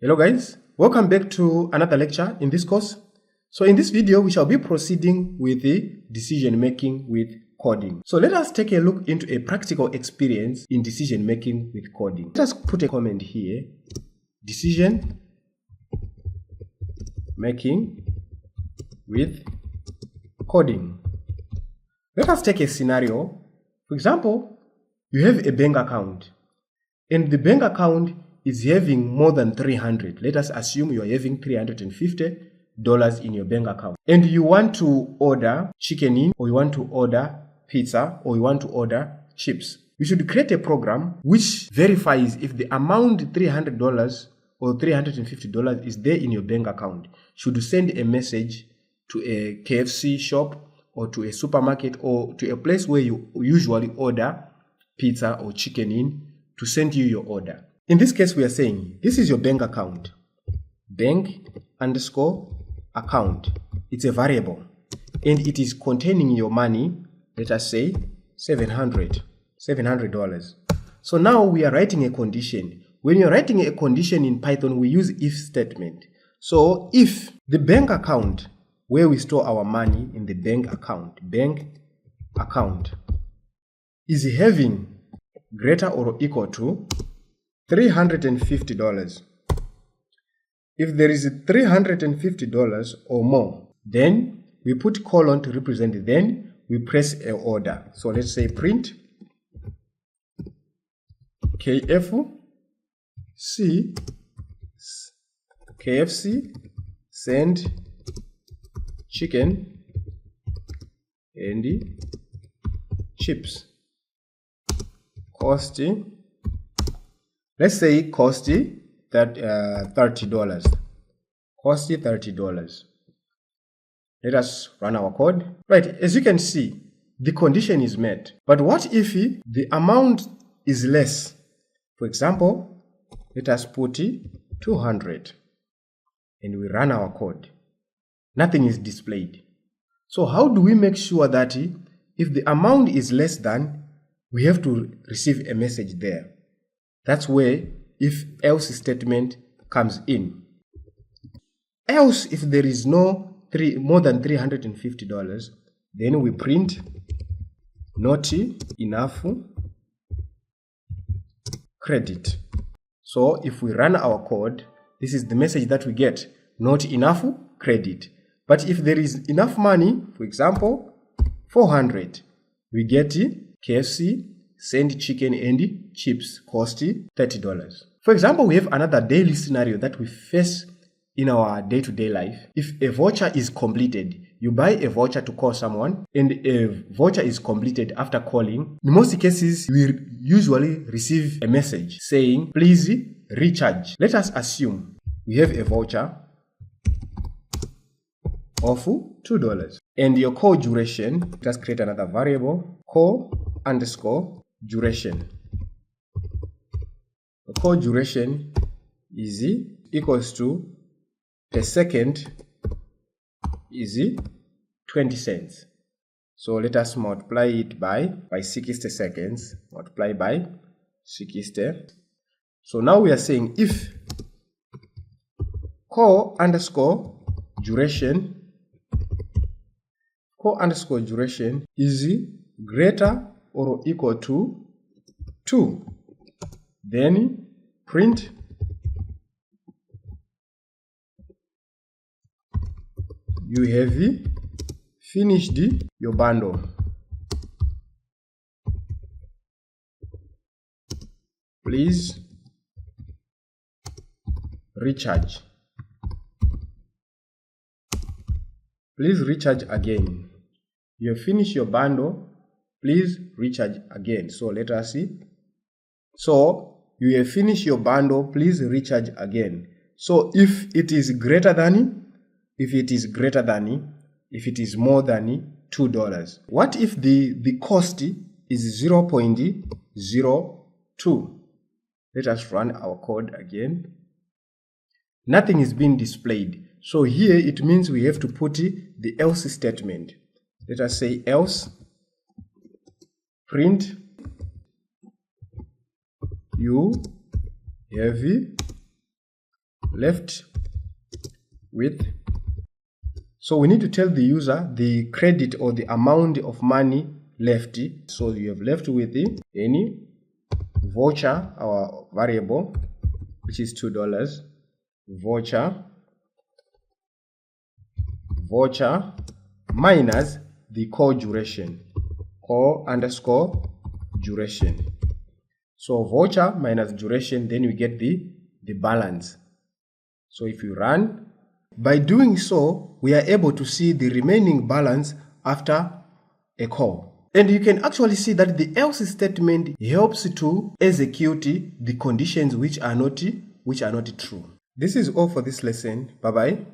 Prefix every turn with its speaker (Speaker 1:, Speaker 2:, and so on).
Speaker 1: Hello guys, welcome back to another lecture in this course. So in this video, we shall be proceeding with the decision making with coding. So let us take a look into a practical experience in decision making with coding. Let us put a comment here, decision making with coding. Let us take a scenario. For example, you have a bank account and the bank account is having more than 300. Let us assume you are having $350 in your bank account. And you want to order chicken in, or you want to order pizza, or you want to order chips. You should create a program which verifies if the amount $300 or $350 is there in your bank account. Should send a message to a KFC shop or to a supermarket or to a place where you usually order pizza or chicken in to send you your order. In this case, we are saying this is your bank account, bank underscore account. It's a variable and it is containing your money. Let us say $700. So now we are writing a condition. When you're writing a condition in Python, we use if statement. So if the bank account where we store our money in the bank account is having greater or equal to $350. If there is $350 or more, then we put colon to represent it. Then we press a order. So let's say print KFC send chicken and chips. Cost, let's say cost that $30. Cost $30. Let us run our code. Right, as you can see, the condition is met. But what if the amount is less? For example, let us put 200 and we run our code. Nothing is displayed. So how do we make sure that if the amount is less than, we have to receive a message there? That's where if else statement comes in. Else, if there is no more than $350, then we print not enough credit. So if we run our code, this is the message that we get, not enough credit. But if there is enough money, for example, 400, we get KFC send chicken and chips, cost $30. For example, we have another daily scenario that we face in our day-to-day life. If a voucher is completed, you buy a voucher to call someone and a voucher is completed after calling. In most cases, we usually receive a message saying, please recharge. Let us assume we have a voucher of $2 and your call duration. Just create another variable, call underscore duration. The call duration is equals to per second is 20 cents. So let us multiply it by 60 seconds. Multiply by 60. So now we are saying if call underscore duration is greater or equal to 2, then print you have finished your bundle. Please recharge. Please recharge again. You have finished your bundle. Please recharge again. So let us see. So you have finished your bundle. Please recharge again. So if it is greater than, if it is more than $2, what if the cost is 0.02? Let us run our code again. Nothing is being displayed. So here it means we have to put the else statement. Let us say else print you have left with. So we need to tell the user the credit or the amount of money left. So you have left with any voucher, our variable, which is $2, voucher minus the core duration, core underscore duration. So voucher minus duration, then we get the balance. So if you run, by doing so, we are able to see the remaining balance after a call. And you can actually see that the else statement helps to execute the conditions which are not true. This is all for this lesson. Bye bye.